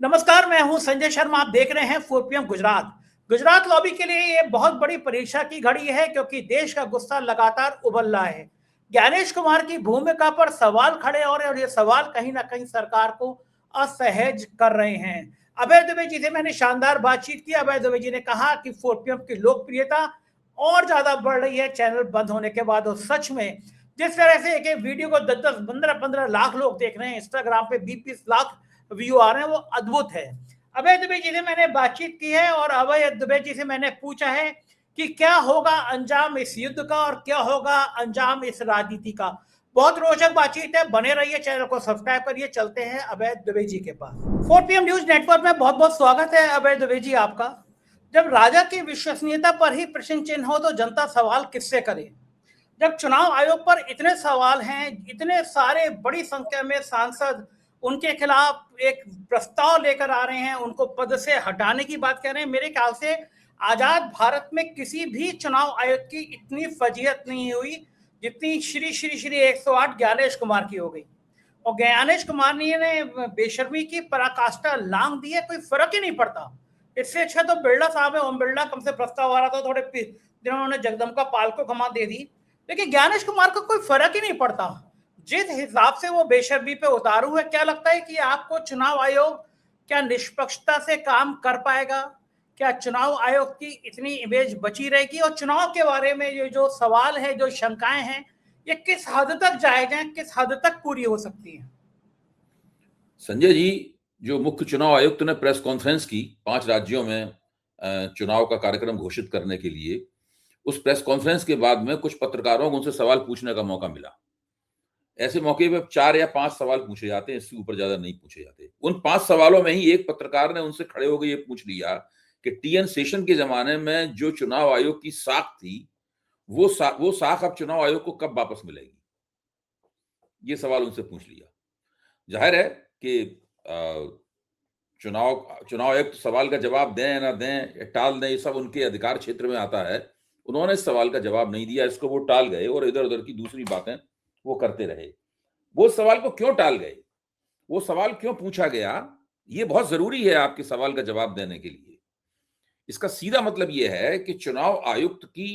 नमस्कार, मैं हूं संजय शर्मा। आप देख रहे हैं 4 PM गुजरात। गुजरात लॉबी के लिए ये बहुत बड़ी परीक्षा की घड़ी है, क्योंकि देश का गुस्सा लगातार उबल रहा है। ज्ञानेश कुमार की भूमिका पर सवाल खड़े हो रहे हैं और ये सवाल कहीं ना कहीं सरकार को असहज कर रहे हैं। अभय दुबे जी से मैंने शानदार बातचीत की। अभय दुबे जी ने कहा कि 4PM की लोकप्रियता और ज्यादा बढ़ रही है चैनल बंद होने के बाद। और सच में जिस तरह से एक वीडियो को 10-10, 15-15 लाख लोग देख रहे हैं, इंस्टाग्राम पे 20-20 लाख व्यू आ रहे हैं, वो अद्भुत है। अभय दुबे जी से मैंने बातचीत की है और अभय दुबे जी से मैंने पूछा है कि क्या होगा अंजाम इस युद्ध का और क्या होगा अंजाम इस राजनीति का। बहुत रोचक बातचीत है, बने रहिए, चैनल को सब्सक्राइब करिए। चलते हैं अभय दुबे जी के पास। 4PM न्यूज नेटवर्क में बहुत बहुत स्वागत है अभय दुबे जी आपका। जब राजा की विश्वसनीयता पर ही प्रश्न चिन्ह हो तो जनता सवाल किससे करे? जब चुनाव आयोग पर इतने सवाल हैं, इतने सारे बड़ी संख्या में सांसद उनके खिलाफ एक प्रस्ताव लेकर आ रहे हैं, उनको पद से हटाने की बात कर रहे हैं। मेरे ख्याल से आजाद भारत में किसी भी चुनाव आयोग की इतनी फजीहत नहीं हुई जितनी श्री श्री श्री 108 ज्ञानेश कुमार की हो गई। और ज्ञानेश कुमार ने बेशर्मी की पराकाष्ठा लांग दी है, कोई फर्क ही नहीं पड़ता। इससे अच्छा तो बिरला साहब है, ओम बिरला, कम से प्रस्ताव आ रहा था, थोड़े दिनों उन्होंने जगदम्बा पाल को कमान दे दी। लेकिन ज्ञानेश कुमार को कोई फर्क ही नहीं पड़ता। जिस हिसाब से वो बेशर्मी पे उतारू है, क्या लगता है कि आपको चुनाव आयोग क्या निष्पक्षता से काम कर पाएगा? क्या चुनाव आयोग की इतनी इमेज बची रहेगी? और चुनाव के बारे में ये जो सवाल है, जो शंकाएं हैं, ये किस हद तक जायज हैं, किस हद तक पूरी हो सकती हैं? संजय जी, जो मुख्य चुनाव आयुक्त ने प्रेस कॉन्फ्रेंस की 5 राज्यों में चुनाव का कार्यक्रम घोषित करने के लिए, उस प्रेस कॉन्फ्रेंस के बाद में कुछ पत्रकारों को उनसे सवाल पूछने का मौका मिला। ऐसे मौके पे 4 या 5 सवाल पूछे जाते हैं, इससे ऊपर ज्यादा नहीं पूछे जाते। उन 5 सवालों में ही एक पत्रकार ने उनसे खड़े होकर ये पूछ लिया कि TN शेषन के जमाने में जो चुनाव आयोग की साख थी, वो साख अब चुनाव आयोग को कब वापस मिलेगी? ये सवाल उनसे पूछ लिया। जाहिर है कि चुनाव आयुक्त सवाल का जवाब दें या ना दें, टाल दें, ये सब उनके अधिकार क्षेत्र में आता है। उन्होंने इस सवाल का जवाब नहीं दिया, इसको वो टाल गए और इधर उधर की दूसरी बातें वो करते रहे। वो सवाल को क्यों टाल गए, वो सवाल क्यों पूछा गया, ये बहुत जरूरी है आपके सवाल का जवाब देने के लिए। इसका सीधा मतलब ये है कि चुनाव आयुक्त की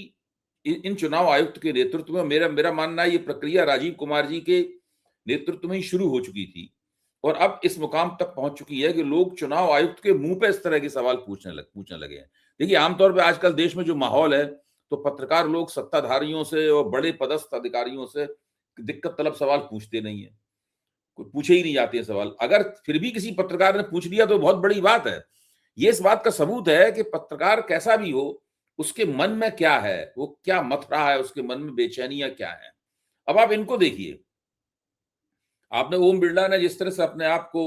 इन चुनाव आयुक्त के नेतृत्व में मेरा मानना है ये प्रक्रिया राजीव कुमार जी के नेतृत्व में ही शुरू हो चुकी थी और अब इस मुकाम तक पहुंच चुकी है कि लोग चुनाव आयुक्त के मुंह पे इस तरह के सवाल पूछने लगे हैं। देखिए, आमतौर पे आजकल देश में जो माहौल है, तो पत्रकार लोग सत्ताधारियों से और बड़े पदस्थ अधिकारियों से दिक्कत तलब सवाल पूछते नहीं है, कोई पूछे ही नहीं जाते हैं सवाल। अगर फिर भी किसी पत्रकार ने पूछ लिया तो बहुत बड़ी बात है। ये इस बात का सबूत है कि पत्रकार कैसा भी हो, उसके मन में क्या है, वो क्या मथ रहा है, उसके मन में बेचैनियां क्या है। अब आप इनको देखिए, आपने ओम बिरला ने जिस तरह से अपने आप को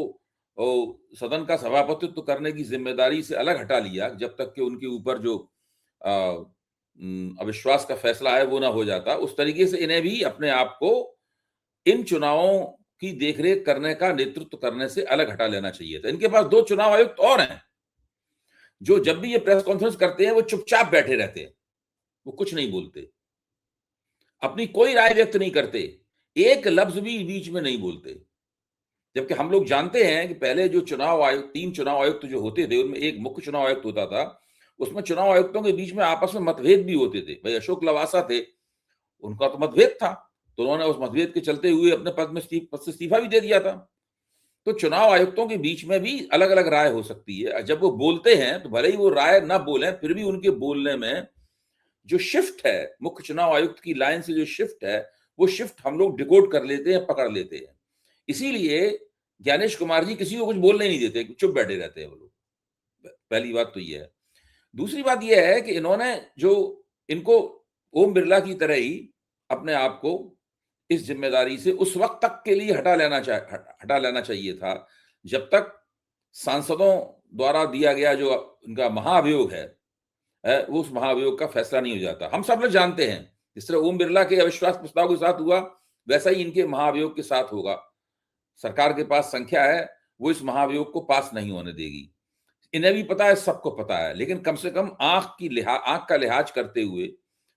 सदन का सभापतित्व करने की जिम्मेदारी से अलग हटा लिया, जब तक कि उनके ऊपर जो अविश्वास का फैसला है वो ना हो जाता, उस तरीके से इन्हें भी अपने आप को इन चुनावों की देखरेख करने का, नेतृत्व करने से अलग हटा लेना चाहिए था। इनके पास 2 चुनाव आयुक्त और हैं जो जब भी ये प्रेस कॉन्फ्रेंस करते हैं वो चुपचाप बैठे रहते हैं, वो कुछ नहीं बोलते, अपनी कोई राय व्यक्त नहीं करते, एक लफ्ज भी बीच में नहीं बोलते। जबकि हम लोग जानते हैं कि पहले जो चुनाव आयुक्त, 3 चुनाव आयुक्त जो होते थे, उनमें एक मुख्य चुनाव आयुक्त होता था। उसमें चुनाव आयुक्तों के बीच में आपस में मतभेद भी होते थे। भाई अशोक लवासा थे, उनका तो मतभेद था, तो उन्होंने उस मतभेद के चलते हुए अपने पद से इस्तीफा भी दे दिया था। तो चुनाव आयुक्तों के बीच में भी अलग अलग राय हो सकती है। जब वो बोलते हैं तो भले ही वो राय ना बोलें, फिर भी उनके बोलने में जो शिफ्ट है, मुख्य चुनाव आयुक्त की लाइन से जो शिफ्ट है, वो शिफ्ट हम लोग डिकोड कर लेते हैं, पकड़ लेते हैं। इसीलिए ज्ञानेश कुमार जी किसी को कुछ बोलने नहीं देते, चुप बैठे रहते हैं वो लोग। पहली बात तो ये है। दूसरी बात ये है कि इनको ओम बिरला की तरह ही अपने आप को इस जिम्मेदारी से उस वक्त तक के लिए हटा लेना चाहिए था जब तक सांसदों द्वारा दिया गया जो उनका महाअभियोग है, वो उस महाअभियोग का फैसला नहीं हो जाता। हम सब लोग जानते हैं, जिस तरह ओम बिरला के अविश्वास प्रस्ताव के साथ हुआ, वैसा ही इनके महाअभियोग के साथ होगा। सरकार के पास संख्या है, वो इस महाअभियोग को पास नहीं होने देगी। इन्हें भी पता है, सबको पता है, लेकिन कम से कम आंख का लिहाज करते हुए,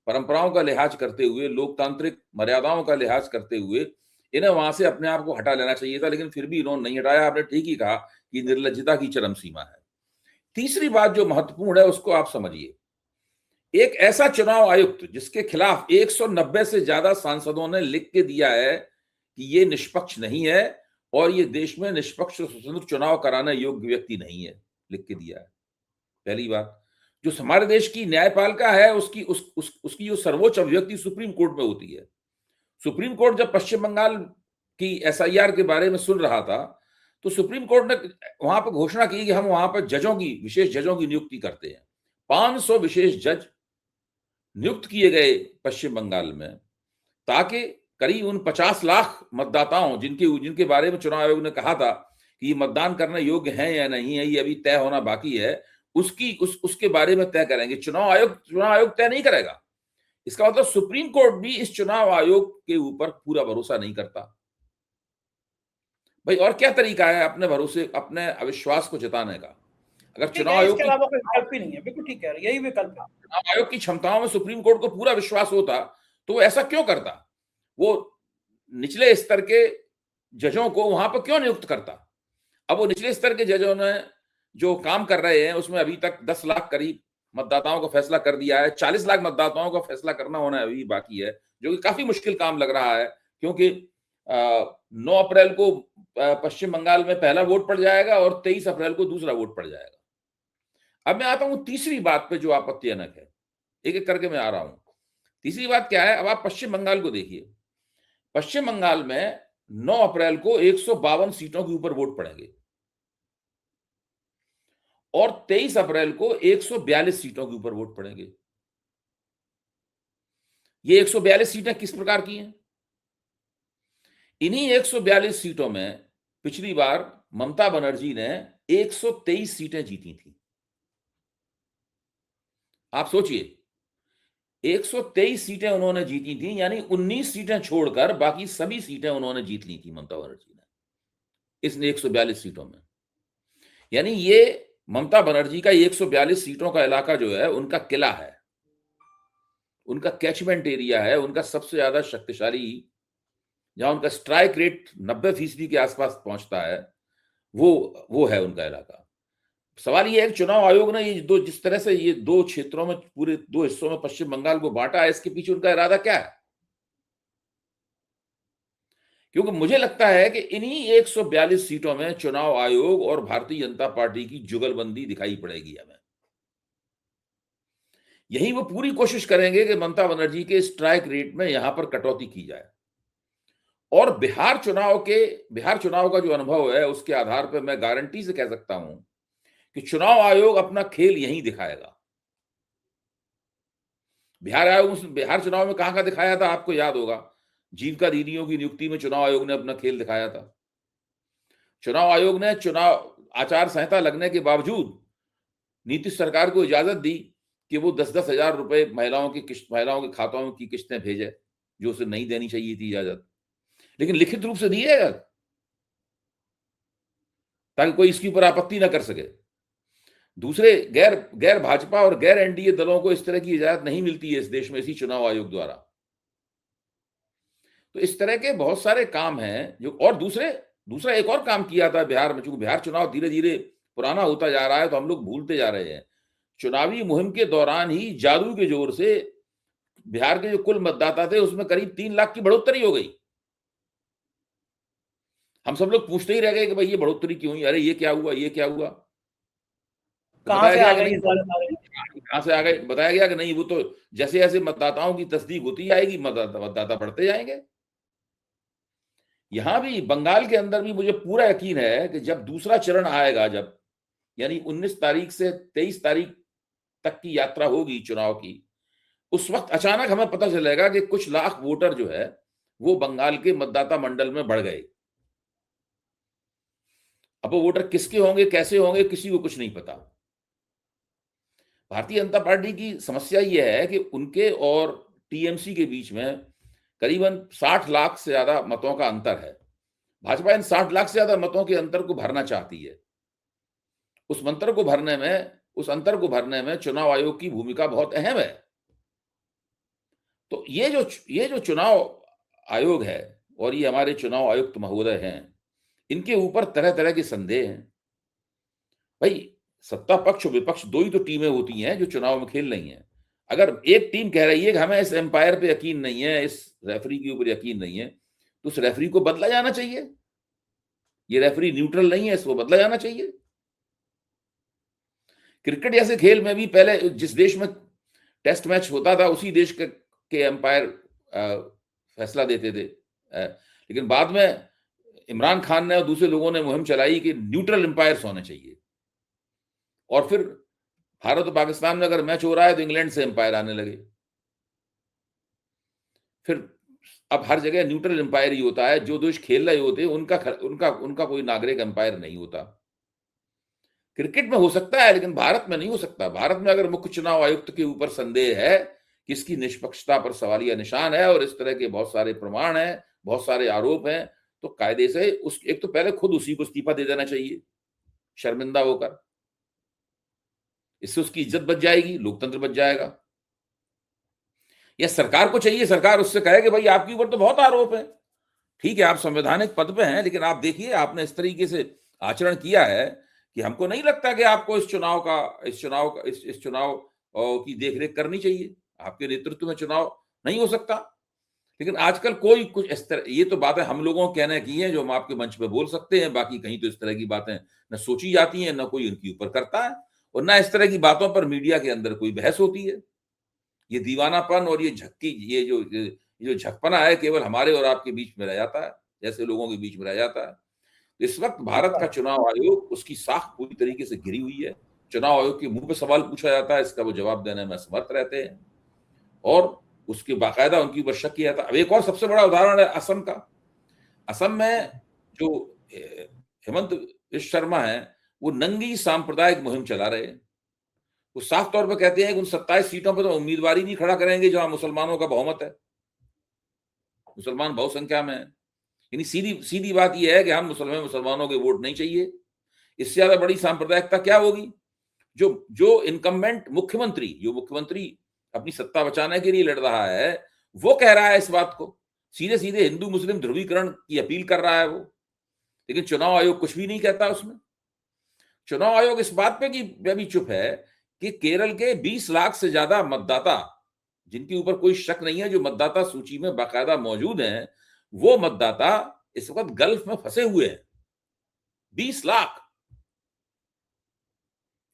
परंपराओं का लिहाज करते हुए, लोकतांत्रिक मर्यादाओं का लिहाज करते हुए इन्हें वहां से अपने आप को हटा लेना चाहिए था, लेकिन फिर भी इन्होंने नहीं हटाया। आपने ठीक ही कहा कि निर्लज्जता की चरम सीमा है। तीसरी बात जो महत्वपूर्ण है उसको आप समझिए। एक ऐसा चुनाव आयुक्त जिसके खिलाफ 190 से ज्यादा सांसदों ने लिख के दिया है कि ये निष्पक्ष नहीं है और ये देश में निष्पक्ष और स्वतंत्र चुनाव कराने योग्य व्यक्ति नहीं है, लिख के दिया है। पहली बात, जो हमारे देश की न्यायपालिका है उसकी जो सर्वोच्च अभिव्यक्ति सुप्रीम कोर्ट में होती है। सुप्रीम कोर्ट जब पश्चिम बंगाल की एसआईआर के बारे में सुन रहा था तो सुप्रीम कोर्ट ने वहां पर घोषणा की कि हम वहां पर विशेष जजों की नियुक्ति करते हैं। 500 विशेष जज नियुक्त किए गए पश्चिम बंगाल में, ताकि करीब उन 50 लाख मतदाताओं जिनके बारे में चुनाव आयोग ने कहा था कि ये मतदान करने योग्य हैं या नहीं है, ये अभी तय होना बाकी है, उसके बारे में तय करेंगे। चुनाव आयोग तय नहीं करेगा। इसका मतलब सुप्रीम कोर्ट भी इस चुनाव आयोग के ऊपर पूरा भरोसा नहीं करता। भाई और क्या तरीका है अपने अविश्वास को जताने का? अगर चुनाव आयोग के अलावा कोई विकल्प ही नहीं है। बिल्कुल ठीक है, यही विकल्प है। चुनाव आयोग की क्षमताओं में सुप्रीम कोर्ट को पूरा विश्वास होता तो वो ऐसा क्यों करता? वो निचले स्तर के जजों को वहां पर क्यों नियुक्त करता? अब वो निचले स्तर के जजों ने जो काम कर रहे हैं उसमें अभी तक 10 लाख करीब मतदाताओं का फैसला कर दिया है। 40 लाख मतदाताओं का फैसला करना होना अभी बाकी है, जो कि काफी मुश्किल काम लग रहा है, क्योंकि 9 अप्रैल को पश्चिम बंगाल में पहला वोट पड़ जाएगा और 23 अप्रैल को दूसरा वोट पड़ जाएगा। अब मैं आता हूं तीसरी बात पे जो आपत्तिजनक है, एक एक करके मैं आ रहा हूं। तीसरी बात क्या है? अब आप पश्चिम बंगाल को देखिए। पश्चिम बंगाल में 9 अप्रैल को 152 सीटों के ऊपर वोट पड़ेंगे और 23 अप्रैल को 142 सीटों के ऊपर वोट पड़ेंगे। ये 142 सीटें किस प्रकार की हैं? इन्हीं 142 सीटों में पिछली बार ममता बनर्जी ने 123 सीटें जीती थी। आप सोचिए, 123 सीटें उन्होंने जीती थी, यानी 19 सीटें छोड़कर बाकी सभी सीटें उन्होंने जीत ली थी ममता बनर्जी ने इस 142 सीटों में। यानी ये ममता बनर्जी का 142 सीटों का इलाका जो है उनका किला है, उनका कैचमेंट एरिया है, उनका सबसे ज्यादा शक्तिशाली, जहां उनका स्ट्राइक रेट 90% के आसपास पहुंचता है, वो है उनका इलाका। सवाल ये है कि चुनाव आयोग ने जिस तरह से ये 2 क्षेत्रों में, पूरे 2 हिस्सों में पश्चिम बंगाल को बांटा है, इसके पीछे उनका इरादा क्या है? क्योंकि मुझे लगता है कि इन्हीं 142 सीटों में चुनाव आयोग और भारतीय जनता पार्टी की जुगलबंदी दिखाई पड़ेगी हमें। यही वो पूरी कोशिश करेंगे कि ममता बनर्जी के स्ट्राइक रेट में यहां पर कटौती की जाए। और बिहार चुनाव का जो अनुभव है उसके आधार पर मैं गारंटी से कह सकता हूं कि चुनाव आयोग अपना खेल यहीं दिखाएगा। बिहार चुनाव में कहां दिखाया था? आपको याद होगा, जीविका दीदियों की नियुक्ति में चुनाव आयोग ने अपना खेल दिखाया था। चुनाव आयोग ने चुनाव आचार संहिता लगने के बावजूद नीतीश सरकार को इजाजत दी कि वो 10-10 हजार रुपए महिलाओं के खातों की किस्तें भेजे, जो उसे नहीं देनी चाहिए थी इजाजत, लेकिन लिखित रूप से दी है ताकि कोई इसके ऊपर आपत्ति ना कर सके। दूसरे गैर भाजपा और गैर एनडीए दलों को इस तरह की इजाजत नहीं मिलती है इस देश में, इसी चुनाव आयोग द्वारा। तो इस तरह के बहुत सारे काम हैं जो, और दूसरा एक और काम किया था बिहार में। चूंकि बिहार चुनाव धीरे धीरे पुराना होता जा रहा है तो हम लोग भूलते जा रहे हैं। चुनावी मुहिम के दौरान ही जादू के जोर से बिहार के जो कुल मतदाता थे उसमें करीब 3 लाख की बढ़ोतरी हो गई। हम सब लोग पूछते ही रह गए कि भाई ये बढ़ोतरी क्यों हुई? अरे ये क्या हुआ, ये क्या हुआ? कहां से आ गए? बताया गया कि नहीं, वो तो जैसे जैसे मतदाताओं की तस्दीक होती जाएगी मतदाता बढ़ते जाएंगे। यहां भी बंगाल के अंदर भी मुझे पूरा यकीन है कि जब दूसरा चरण आएगा, जब यानी 19 तारीख से 23 तारीख तक की यात्रा होगी चुनाव की, उस वक्त अचानक हमें पता चलेगा कि कुछ लाख वोटर जो है वो बंगाल के मतदाता मंडल में बढ़ गए। अब वो वोटर किसके होंगे, कैसे होंगे, किसी को कुछ नहीं पता। भारतीय जनता पार्टी की समस्या यह है कि उनके और टीएमसी के बीच में करीबन 60 लाख से ज्यादा मतों का अंतर है। भाजपा इन 60 लाख से ज्यादा मतों के अंतर को भरना चाहती है। उस अंतर को भरने में चुनाव आयोग की भूमिका बहुत अहम है। तो ये जो चुनाव आयोग है और ये हमारे चुनाव आयुक्त महोदय हैं, इनके ऊपर तरह तरह के संदेह हैं। भाई, सत्ता पक्ष और विपक्ष दो ही तो टीमें होती हैं जो चुनाव में खेल रही हैं। अगर एक टीम कह रही है कि हमें इस एम्पायर पे यकीन नहीं है, इस रेफरी के ऊपर यकीन नहीं है, तो उस रेफरी को बदला जाना चाहिए। ये रेफरी न्यूट्रल नहीं है, इसको बदला जाना चाहिए। क्रिकेट जैसे खेल में भी पहले जिस देश में टेस्ट मैच होता था उसी देश के एम्पायर फैसला देते थे, लेकिन बाद में इमरान खान ने और दूसरे लोगों ने मुहिम चलाई कि न्यूट्रल एम्पायर्स होने चाहिए, और फिर भारत और पाकिस्तान में अगर मैच हो रहा है तो इंग्लैंड से एम्पायर आने लगे। फिर अब हर जगह न्यूट्रल एम्पायर ही होता है, जो देश खेल रहे होते हैं उनका कोई नागरिक एम्पायर नहीं होता। क्रिकेट में हो सकता है, लेकिन भारत में नहीं हो सकता। भारत में अगर मुख्य चुनाव आयुक्त के ऊपर संदेह है कि इसकी निष्पक्षता पर सवालिया निशान है और इस तरह के बहुत सारे प्रमाण हैं, बहुत सारे आरोप हैं, तो कायदे से एक तो पहले खुद उसी को इस्तीफा दे देना चाहिए शर्मिंदा होकर। इससे उसकी इज्जत बच जाएगी, लोकतंत्र बच जाएगा। या सरकार को चाहिए, सरकार उससे कहे कि भाई आपके ऊपर तो बहुत आरोप है, ठीक है आप संवैधानिक पद पे हैं, लेकिन आप देखिए आपने इस तरीके से आचरण किया है कि हमको नहीं लगता कि आपको इस चुनाव की देखरेख करनी चाहिए, आपके नेतृत्व में चुनाव नहीं हो सकता। लेकिन आजकल कोई कुछ इस तरह, ये तो बातें हम लोगों को कहने की हैं जो हम आपके मंच पे बोल सकते हैं, बाकी कहीं तो इस तरह की बातें न सोची जाती हैं, न कोई इनके ऊपर करता है, और ना इस तरह की बातों पर मीडिया के अंदर कोई बहस होती है। ये दीवानापन और ये जो झकपना है केवल हमारे और आपके बीच में रह जाता है, जैसे लोगों के बीच में रह जाता है। इस वक्त भारत का चुनाव आयोग, उसकी साख पूरी तरीके से गिरी हुई है। चुनाव आयोग के मुंह पे सवाल पूछा जाता है, इसका वो जवाब देने में असमर्थ रहते हैं, और उसके बाकायदा उनकी ऊपर शक किया जाता है। अब एक और सबसे बड़ा उदाहरण है असम का। असम में जो हेमंत बिश्व शर्मा है, वो नंगी सांप्रदायिक मुहिम चला रहे हैं। वो साफ तौर पर कहते हैं कि उन 27 सीटों पर तो उम्मीदवार ही नहीं खड़ा करेंगे जहां मुसलमानों का बहुमत है, मुसलमान बहुसंख्या में है। यानी सीधी बात यह है कि हम मुसलमानों के वोट नहीं चाहिए। इससे ज्यादा बड़ी सांप्रदायिकता क्या होगी? जो इनकम्बेंट मुख्यमंत्री अपनी सत्ता बचाने के लिए लड़ रहा है, वो कह रहा है इस बात को, सीधे सीधे हिंदू मुस्लिम ध्रुवीकरण की अपील कर रहा है वो, लेकिन चुनाव आयोग कुछ भी नहीं कहता उसमें। चुनाव आयोग इस बात पे भी चुप है कि केरल के 20 लाख से ज्यादा मतदाता, जिनके ऊपर कोई शक नहीं है, जो मतदाता सूची में बाकायदा मौजूद हैं, वो मतदाता इस वक्त गल्फ में फंसे हुए हैं। 20 लाख,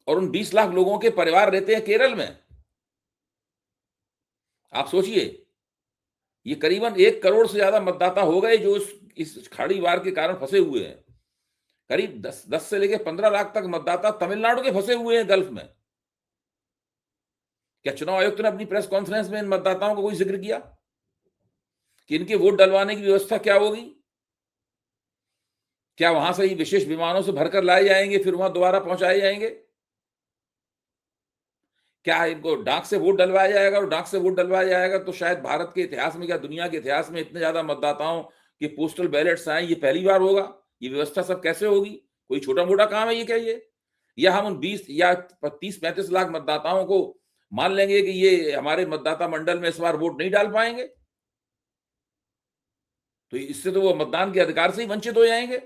और उन 20 लाख लोगों के परिवार रहते हैं केरल में। आप सोचिए, ये करीबन 1 करोड़ से ज्यादा मतदाता हो गए जो इस खाड़ी वार के कारण फंसे हुए हैं। करीब 10 से लेकर 15 लाख तक मतदाता तमिलनाडु के फंसे हुए हैं गल्फ में। क्या चुनाव आयुक्त ने अपनी प्रेस कॉन्फ्रेंस में इन मतदाताओं को कोई जिक्र किया कि इनके वोट डलवाने की व्यवस्था क्या होगी? क्या वहां से ही विशेष विमानों से भरकर लाए जाएंगे, फिर वहां दोबारा पहुंचाए जाएंगे? क्या इनको डाक से वोट डलवाया जाएगा? और डाक से वोट डलवाया जाएगा तो शायद भारत के इतिहास में, क्या दुनिया के इतिहास में इतने ज्यादा मतदाताओं के पोस्टल बैलेट्स आए, ये पहली बार होगा। ये व्यवस्था सब कैसे होगी? कोई छोटा मोटा काम है ये क्या ये? या हम उन 20 या 30-35 लाख मतदाताओं को मान लेंगे कि ये हमारे मतदाता मंडल में इस बार वोट नहीं डाल पाएंगे, तो इससे तो वो मतदान के अधिकार से ही वंचित हो जाएंगे।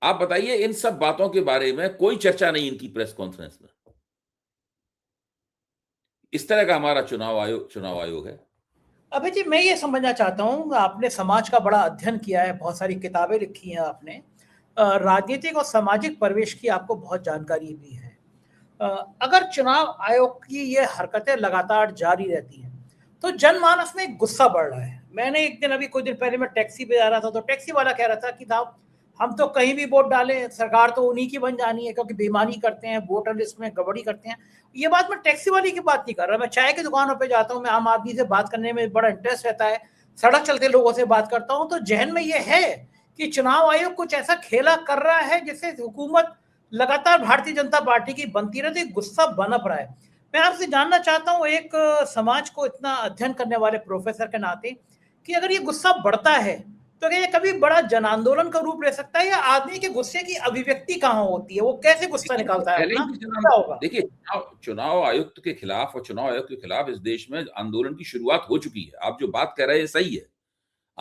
आप बताइए, इन सब बातों के बारे में कोई चर्चा नहीं इनकी प्रेस कॉन्फ्रेंस में। इस तरह का हमारा चुनाव आयोग है। अभय जी, मैं ये समझना चाहता हूँ, आपने समाज का बड़ा अध्ययन किया है, बहुत सारी किताबें लिखी हैं आपने, राजनीतिक और सामाजिक परिवेश की आपको बहुत जानकारी भी है। अगर चुनाव आयोग की ये हरकतें लगातार जारी रहती हैं तो जनमानस में गुस्सा बढ़ रहा है। मैंने एक दिन, अभी कुछ दिन पहले मैं टैक्सी पे जा रहा था तो टैक्सी वाला कह रहा था कि साहब हम तो कहीं भी वोट डालें, सरकार तो उन्हीं की बन जानी है क्योंकि बेईमानी करते हैं, वोटर लिस्ट में गड़बड़ी करते हैं। ये बात मैं टैक्सी वाले की बात नहीं कर रहा, मैं चाय की दुकानों पे जाता हूँ, मैं आम आदमी से बात करने में बड़ा इंटरेस्ट रहता है, सड़क चलते लोगों से बात करता हूँ, तो जहन में ये है कि चुनाव आयोग कुछ ऐसा खेला कर रहा है जिससे हुकूमत लगातार भारतीय जनता पार्टी की बनती रहती, गुस्सा बनप रहा है। मैं आपसे जानना चाहता हूँ, एक समाज को इतना अध्ययन करने वाले प्रोफेसर के नाते, कि अगर ये गुस्सा बढ़ता है तो क्या ये कभी बड़ा जन आंदोलन का रूप ले सकता है, या आदमी के गुस्से की अभिव्यक्ति कहाँ होती है, वो कैसे गुस्सा निकालता है अपना, क्या होगा? देखिए, चुनाव आयुक्त के खिलाफ और चुनाव आयोग के खिलाफ इस देश में आंदोलन की शुरुआत हो चुकी है। आप जो बात कह रहे हैं सही है,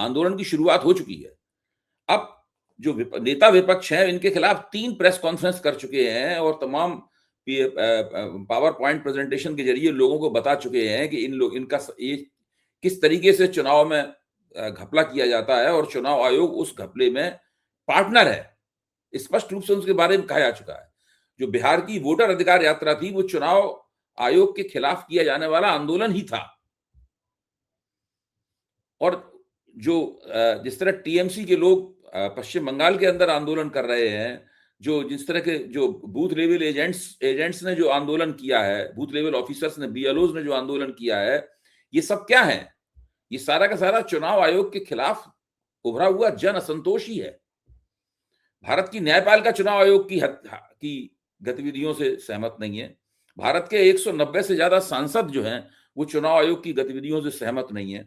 आंदोलन की शुरुआत हो चुकी है। अब जो नेता विपक्ष हैं, इनके खिलाफ 3 प्रेस कॉन्फ्रेंस कर चुके हैं और तमाम पावर पॉइंट प्रेजेंटेशन के जरिए लोगों को बता चुके हैं कि इनका ये किस तरीके से चुनाव में घपला किया जाता है और चुनाव आयोग उस घपले में पार्टनर है। स्पष्ट रूप से उसके बारे में कहा जा चुका है। जो बिहार की वोटर अधिकार यात्रा थी, वो चुनाव आयोग के खिलाफ किया जाने वाला आंदोलन ही था। और जो जिस तरह टीएमसी के लोग पश्चिम बंगाल के अंदर आंदोलन कर रहे हैं, जो जिस तरह के जो बूथ लेवल एजेंट्स ने जो आंदोलन किया है, बूथ लेवल ऑफिसर्स ने, बीएलओज ने जो आंदोलन किया है, ये सब क्या है? ये सारा का सारा चुनाव आयोग के खिलाफ उभरा हुआ जन असंतोष ही है। भारत की न्यायपालिका चुनाव आयोग की गतिविधियों से सहमत नहीं है। भारत के 190 से ज्यादा सांसद जो हैं, वो चुनाव आयोग की गतिविधियों से सहमत नहीं है।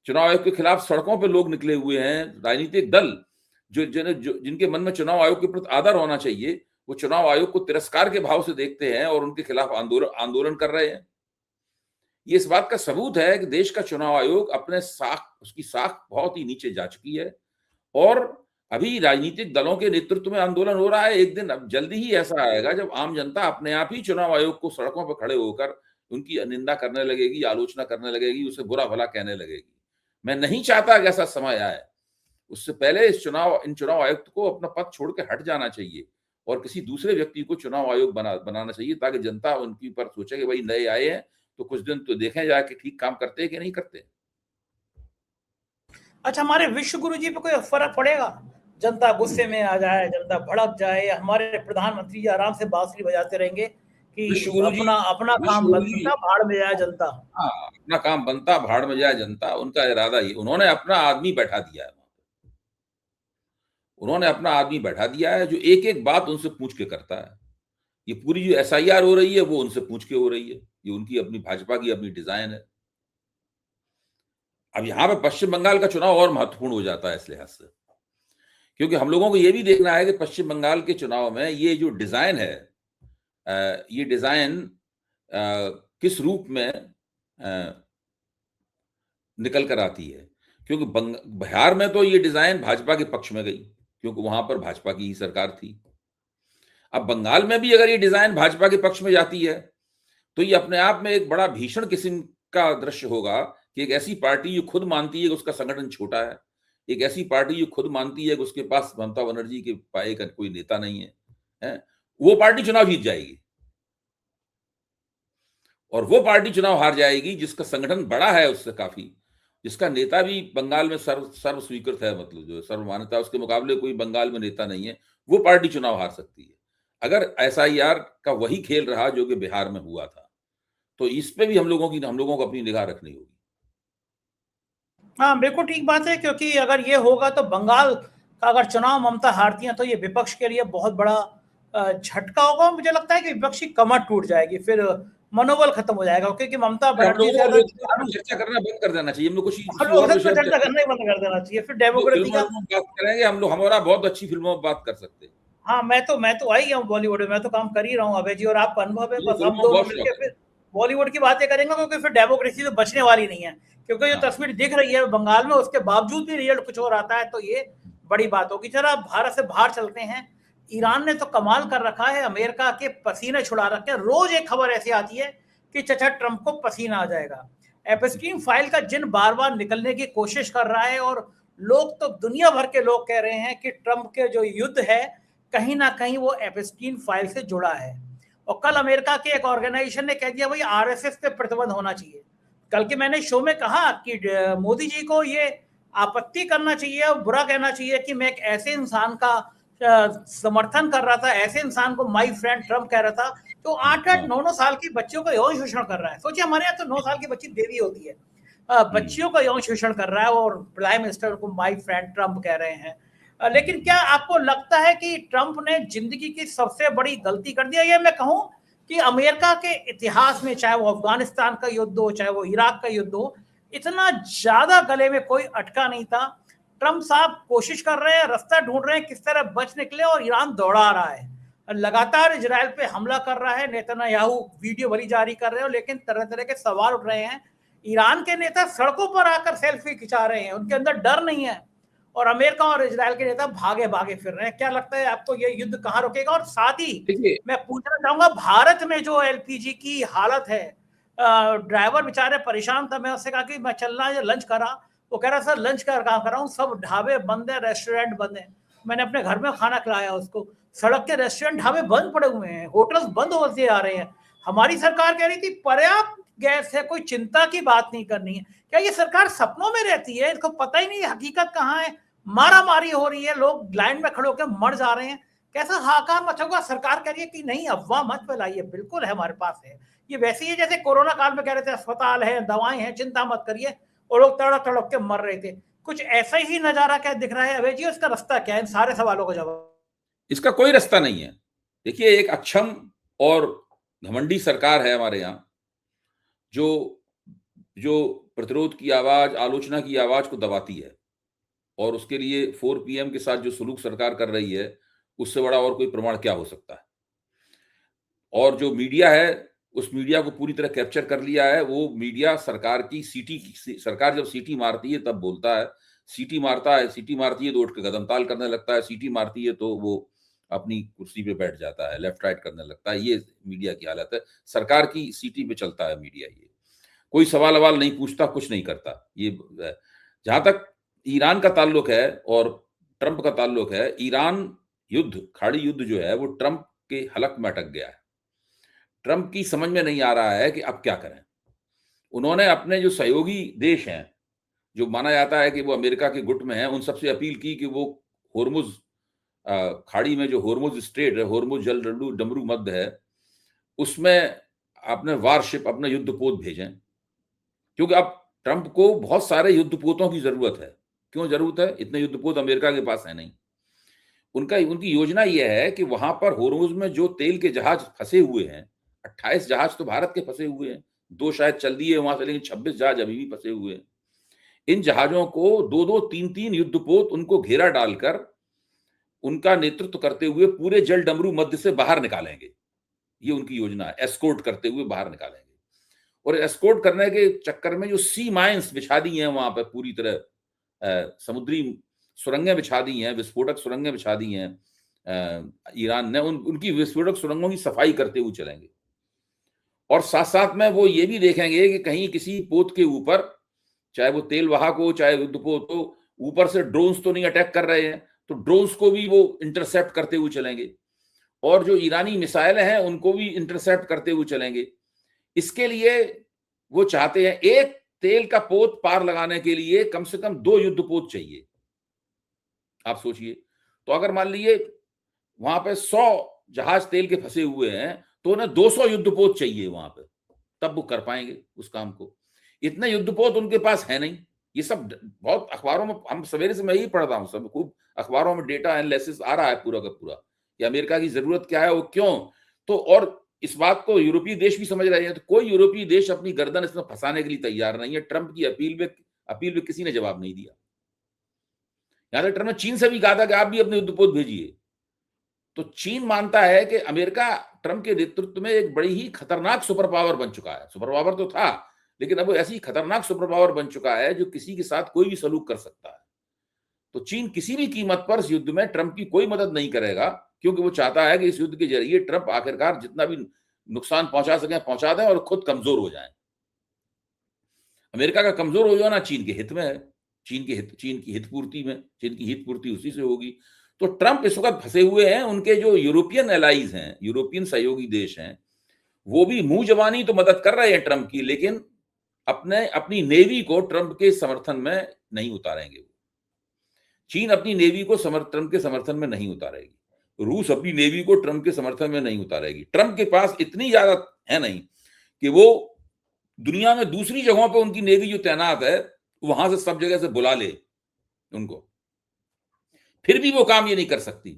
चुनाव आयोग के खिलाफ सड़कों पर लोग निकले हुए हैं। राजनीतिक दल जिनके मन में चुनाव आयोग के प्रति आदर होना चाहिए, वो चुनाव आयोग को तिरस्कार के भाव से देखते हैं और उनके खिलाफ आंदोलन कर रहे हैं। ये इस बात का सबूत है कि देश का चुनाव आयोग उसकी साख बहुत ही नीचे जा चुकी है और अभी राजनीतिक दलों के नेतृत्व में आंदोलन हो रहा है। एक दिन अब जल्दी ही ऐसा आएगा जब आम जनता अपने आप ही चुनाव आयोग को सड़कों पर खड़े होकर उनकी निंदा करने लगेगी, आलोचना करने लगेगी, उसे बुरा भला कहने लगेगी। मैं नहीं चाहता कि ऐसा समय आए। उससे पहले इन चुनाव आयुक्त को अपना पद छोड़ के हट जाना चाहिए और किसी दूसरे व्यक्ति को चुनाव आयोग बनाना चाहिए, ताकि जनता उनके ऊपर सोचे कि भाई नए आए हैं तो कुछ दिन तो देखें जाके ठीक काम करते हैं कि नहीं करते। अच्छा, हमारे विश्व गुरु जी पे कोई फर्क पड़ेगा? जनता गुस्से में आ जाए, जनता भड़क जाए, हमारे प्रधानमंत्री जी आराम से बांसुरी बजाते रहेंगे कि अपना काम बनता, भाड़ में जाए जनता। हाँ, अपना काम बनता, भाड़ में जाए जनता। उनका इरादा ही, उन्होंने अपना आदमी बैठा दिया है। उन्होंने अपना आदमी बैठा दिया है जो एक एक बात उनसे पूछ के करता है। ये पूरी जो एसआईआर हो रही है वो उनसे पूछ के हो रही है। ये उनकी अपनी भाजपा की अपनी डिजाइन है। अब यहां पे पश्चिम बंगाल का चुनाव और महत्वपूर्ण हो जाता है इस लिहाज से, क्योंकि हम लोगों को यह भी देखना है कि पश्चिम बंगाल के चुनाव में ये जो डिजाइन है, ये डिजाइन किस रूप में निकल कर आती है। क्योंकि बिहार में तो ये डिजाइन भाजपा के पक्ष में गई, क्योंकि वहां पर भाजपा की ही सरकार थी। अब बंगाल में भी अगर ये डिजाइन भाजपा के पक्ष में जाती है तो ये अपने आप में एक बड़ा भीषण किस्म का दृश्य होगा कि एक ऐसी पार्टी जो खुद मानती है कि उसका संगठन छोटा है, एक ऐसी पार्टी जो खुद मानती है कि उसके पास ममता बनर्जी के पाए का कोई नेता नहीं है, वो पार्टी चुनाव जीत जाएगी। और वो पार्टी चुनाव हार जाएगी जिसका संगठन बड़ा है उससे काफी, जिसका नेता भी बंगाल में सर्व स्वीकृत है, मतलब जो सर्वमान्यता, उसके मुकाबले कोई बंगाल में नेता नहीं है, वो पार्टी चुनाव हार सकती है। अगर एसआईआर का वही खेल रहा जो कि बिहार में हुआ था, तो इस पे भी हम लोगों को अपनी निगाह रखनी होगी। हाँ, बिल्कुल ठीक बात है, क्योंकि अगर ये होगा तो बंगाल का अगर चुनाव ममता हारती हैं तो ये विपक्ष के लिए बहुत बड़ा झटका होगा। मुझे लगता है कि विपक्ष की कमर टूट जाएगी, फिर मनोबल खत्म हो जाएगा, क्योंकि ममता बनर्जी चर्चा करना बंद कर देना चाहिए। हम लोग चर्चा करना ही बंद कर देना चाहिए। फिर डेमोक्रेसी का बात करेंगे हम लोग, हमारा बहुत अच्छी फिल्मों में बात कर सकते हैं। हाँ, मैं तो आई हूँ बॉलीवुड में, मैं तो काम कर ही रहा हूँ अभय जी, और आपका अनुभव है। बस हम दोनों मिलकर फिर बॉलीवुड की बातें करेंगे, क्योंकि फिर डेमोक्रेसी तो बचने वाली नहीं है। क्योंकि जो तस्वीर दिख रही है बंगाल में, उसके बावजूद भी रिजल्ट कुछ और आता है तो ये बड़ी बात होगी। चलो अब भारत से बाहर चलते हैं। ईरान ने तो कमाल कर रखा है, अमेरिका के पसीने छुड़ा रखे हैं। रोज एक खबर ऐसी आती है कि चचा ट्रंप को पसीना आ जाएगा। एपस्टीन फाइल का जिन बार बार निकलने की कोशिश कर रहा है, और लोग तो दुनिया भर के लोग कह रहे हैं कि ट्रंप के जो युद्ध है कहीं ना कहीं वो एपस्टीन फाइल से जुड़ा है। और कल अमेरिका के एक ऑर्गेनाइजेशन ने कह दिया भाई आरएसएस पे प्रतिबंध होना चाहिए। कल के मैंने शो में कहा कि मोदी जी को ये आपत्ति करना चाहिए और बुरा कहना चाहिए कि मैं एक ऐसे इंसान का समर्थन कर रहा था, ऐसे इंसान को माय फ्रेंड ट्रम्प कह रहा था तो 8-8, 9-9 साल की बच्चियों का यौन शोषण कर रहा है। सोचिए, हमारे यहाँ तो 9 साल की बच्ची देवी होती है, बच्चियों का यौन शोषण कर रहा है और प्राइम मिनिस्टर को माय फ्रेंड ट्रम्प कह रहे हैं। लेकिन क्या आपको लगता है कि ट्रंप ने जिंदगी की सबसे बड़ी गलती कर दी है? ये मैं कहूं कि अमेरिका के इतिहास में, चाहे वो अफगानिस्तान का युद्ध हो, चाहे वो इराक का युद्ध हो, इतना ज्यादा गले में कोई अटका नहीं था। ट्रंप साहब कोशिश कर रहे हैं, रास्ता ढूंढ रहे हैं किस तरह बच निकले, और ईरान दौड़ा रहा है, लगातार इजराइल पे हमला कर रहा है। नेतन्याहू वीडियो भरी जारी कर रहे हो, लेकिन तरह तरह के सवाल उठ रहे हैं ईरान के नेता सड़कों पर आकर सेल्फी खिंचा रहे हैं, उनके अंदर डर नहीं है, और अमेरिका और इजराइल के नेता भागे भागे फिर रहे हैं। क्या लगता है आपको ये युद्ध कहाँ रुकेगा? और साथ ही देखिए, मैं पूछना चाहूंगा, भारत में जो एलपीजी की हालत है, ड्राइवर बेचारे परेशान था, मैं उससे कहा कि मैं चलना है लंच करा, वो कह रहा सर लंच कर रहा हूँ, सब ढाबे बंद है, रेस्टोरेंट बंद है। मैंने अपने घर में खाना खिलाया उसको, सड़क के रेस्टोरेंट ढाबे बंद पड़े हुए हैं, होटल्स बंद होते आ रहे हैं। हमारी सरकार कह रही थी पर्याप्त गैस है, कोई चिंता की बात नहीं करनी है। क्या ये सरकार सपनों में रहती है? इनको पता ही नहीं हकीकत कहाँ है, मारा मारी हो रही है, लोग लाइन में खड़े होकर मर जा रहे हैं। कैसा हाहाकार मचा हुआ, सरकार कह रही है कि नहीं अफवाह मत फैलाइए, बिल्कुल है हमारे पास है। ये वैसे ही जैसे कोरोना काल में कह रहे थे अस्पताल है, दवाएं हैं, चिंता मत करिए, और लोग तड़प तड़प के मर रहे थे। कुछ ऐसा ही नजारा क्या दिख रहा है अभय जी? उसका रास्ता क्या है? इन सारे सवालों का जवाब। इसका कोई रास्ता नहीं है। देखिए, एक अक्षम और घमंडी सरकार है हमारे यहाँ, जो जो प्रतिरोध की आवाज, आलोचना की आवाज को दबाती है, और उसके लिए 4 पीएम के साथ जो सलूक सरकार कर रही है, उससे बड़ा और कोई प्रमाण क्या हो सकता है। और जो मीडिया है, उस मीडिया को पूरी तरह कैप्चर कर लिया है। वो मीडिया सरकार की सरकार जब सीटी मारती है तब बोलता है, सीटी मारता है, सीटी मारती है तो उठ के कदमताल करने लगता है, सीटी मारती है तो वो अपनी कुर्सी पे बैठ जाता है, लेफ्ट राइट करने लगता है। ये मीडिया की हालत है। सरकार की सीटी पे चलता है मीडिया। ये कोई सवाल अवाल नहीं पूछता, कुछ नहीं करता। ये जहां तक ईरान का ताल्लुक है और ट्रंप का ताल्लुक है, ईरान युद्ध, खाड़ी युद्ध जो है, वो ट्रंप के हलक में अटक गया है। ट्रंप की समझ में नहीं आ रहा है कि अब क्या करें। उन्होंने अपने जो सहयोगी देश हैं, जो माना जाता है कि वो अमेरिका के गुट में हैं, उन सबसे अपील की कि वो होर्मुज खाड़ी में जो होर्मुज स्ट्रेट है, होर्मुज जल डमरू मध्य है, उसमें अपने वारशिप, अपने युद्धपोत भेजें, क्योंकि अब ट्रंप को बहुत सारे युद्धपोतों की जरूरत है। क्यों जरूरत है? इतने युद्धपोत अमेरिका के पास है नहीं। उनकी योजना यह है कि वहां पर होर्मुज में जो तेल के जहाज फंसे हुए हैं, 28 जहाज तो भारत के फंसे हुए हैं, 2 शायद चल दिए वहां से, लेकिन 26 जहाज अभी भी फंसे हुए हैं। इन जहाजों को 2-2, 3-3 युद्धपोत उनको घेरा डालकर उनका नेतृत्व करते हुए पूरे जल डमरू मध्य से बाहर निकालेंगे। ये उनकी योजना है, एस्कोर्ट करते हुए बाहर निकालेंगे। और एस्कोर्ट करने के चक्कर में जो सी माइंस बिछा दी हैं वहां पर, पूरी तरह समुद्री सुरंगें बिछा दी हैं, विस्फोटक सुरंगें बिछा दी हैं ईरान ने, उनकी विस्फोटक सुरंगों की सफाई करते हुए चलेंगे। और साथ साथ में वो ये भी देखेंगे कि कहीं किसी पोत के ऊपर, चाहे वो तेल वाहक हो चाहे युद्धपोत हो, ऊपर से ड्रोन्स तो नहीं अटैक कर रहे हैं, तो ड्रोन्स को भी वो इंटरसेप्ट करते हुए चलेंगे। और जो ईरानी मिसाइलें हैं उनको भी इंटरसेप्ट करते हुए चलेंगे। इसके लिए वो चाहते हैं, एक तेल का पोत पार लगाने के लिए कम से कम 2 युद्धपोत चाहिए। आप सोचिए, तो अगर मान लीजिए वहां पे 100 जहाज तेल के फंसे हुए हैं, तो उन्हें 200 युद्धपोत चाहिए वहां पे, तब वो कर पाएंगे उस काम को। इतने युद्धपोत उनके पास है नहीं। ये सब बहुत अखबारों में, हम सवेरे से मैं यही पढ़ रहा हूँ, सब खूब अखबारों में डेटा एनालिसिस आ रहा है पूरा का पूरा, कि अमेरिका की जरूरत क्या है, वो क्यों। तो और इस बात को यूरोपीय देश भी समझ रहे हैं। तो कोई यूरोपीय देश अपनी गर्दन इसमें फंसाने के लिए तैयार नहीं है। ट्रंप की अपील में किसी ने जवाब नहीं दिया। यहां तक ट्रंप ने चीन से भी कहा था कि आप भी अपने युद्धपोत भेजिए। तो चीन मानता है कि अमेरिका ट्रंप के नेतृत्व में एक बड़ी ही खतरनाक सुपर पावर बन चुका है। सुपर पावर तो था, लेकिन अब वो ऐसी खतरनाक सुपर पावर बन चुका है जो किसी के साथ कोई भी सलूक कर सकता है। तो चीन किसी भी कीमत पर इस युद्ध में ट्रंप की कोई मदद नहीं करेगा, क्योंकि वो चाहता है कि इस युद्ध के जरिए ट्रंप आखिरकार जितना भी नुकसान पहुंचा सके पहुंचा दें और खुद कमजोर हो जाए। अमेरिका का कमजोर हो जाना चीन के हित में है। चीन की हित पूर्ति में, चीन की हित पूर्ति उसी से होगी। तो ट्रंप इस वक्त फंसे हुए हैं। उनके जो यूरोपियन एलाइज हैं, यूरोपियन सहयोगी देश हैं, वो भी मुंह जबानी तो मदद कर रहे हैं ट्रंप की, लेकिन अपनी नेवी को ट्रंप के समर्थन में नहीं उतारेंगे। चीन अपनी नेवी को ट्रंप के समर्थन में नहीं उतारेगी। रूस अपनी नेवी को ट्रंप के समर्थन में नहीं उतारेगी। ट्रंप के पास इतनी ज्यादा है नहीं कि वो दुनिया में दूसरी जगहों पर उनकी नेवी जो तैनात है, वहां से सब जगह से बुला ले उनको। फिर भी वो काम ये नहीं कर सकती,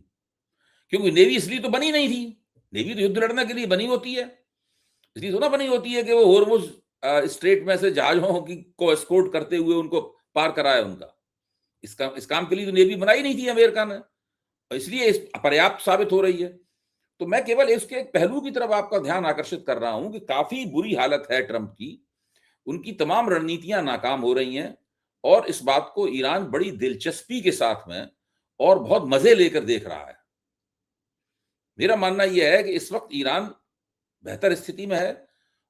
क्योंकि नेवी इसलिए तो बनी नहीं थी। नेवी तो युद्ध लड़ने के लिए बनी होती है, इसलिए तो ना बनी होती है कि वो होर्मुज स्ट्रेट में से जहाजों को एस्कोर्ट करते हुए उनको पार कराए उनका। इस काम के लिए तो नेवी बनाई नहीं थी अमेरिका ने, इसलिए अपर्याप्त साबित हो रही है। तो मैं केवल इसके एक पहलू की तरफ आपका ध्यान आकर्षित कर रहा हूं कि काफी बुरी हालत है ट्रंप की। उनकी तमाम रणनीतियां नाकाम हो रही हैं और इस बात को ईरान बड़ी दिलचस्पी के साथ में और बहुत मजे लेकर देख रहा है। मेरा मानना यह है कि इस वक्त ईरान बेहतर स्थिति में है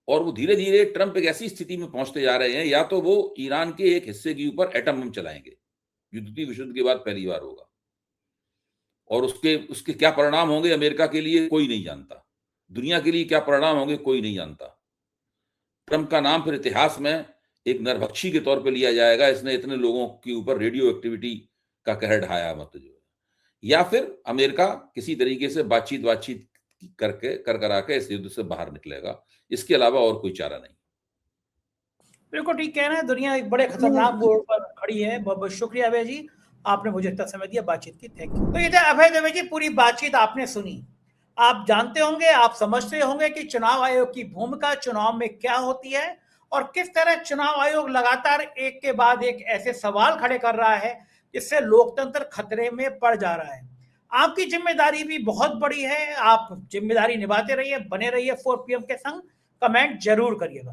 और वो धीरे धीरे ट्रंप एक ऐसी स्थिति में पहुंचते जा रहे हैं, या तो वो ईरान के एक हिस्से के ऊपर एटम बम चलाएंगे, द्वितीय विश्व युद्ध के बाद पहली बार होगा, और उसके क्या परिणाम होंगे अमेरिका के लिए कोई नहीं जानता, दुनिया के लिए क्या परिणाम होंगे कोई नहीं जानता। ट्रंप का नाम फिर इतिहास में एक नरभक्षी के तौर पर लिया जाएगा, इसने इतने लोगों के ऊपर रेडियो एक्टिविटी का कहर ढाया, मत जो है, या फिर अमेरिका किसी तरीके से बातचीत करा के इस युद्ध से बाहर निकलेगा। इसके अलावा और कोई चारा नहीं। बिल्कुल ठीक कह रहे हैं, दुनिया एक बड़े खतरनाक मोड़ पर खड़ी है। बहुत बहुत शुक्रिया अभय जी, आपने मुझे इतना समय दिया बातचीत की, थैंक यू। तो ये थे अभय दवे जी, पूरी बातचीत आपने सुनी। आप जानते होंगे, आप समझते होंगे कि चुनाव आयोग की भूमिका चुनाव में क्या होती है और किस तरह चुनाव आयोग लगातार एक के बाद एक ऐसे सवाल खड़े कर रहा है जिससे लोकतंत्र खतरे में पड़ जा रहा है। आपकी जिम्मेदारी भी बहुत बड़ी है, आप जिम्मेदारी निभाते रहिए, बने रहिए 4 PM के संग। कमेंट जरूर करिएगा।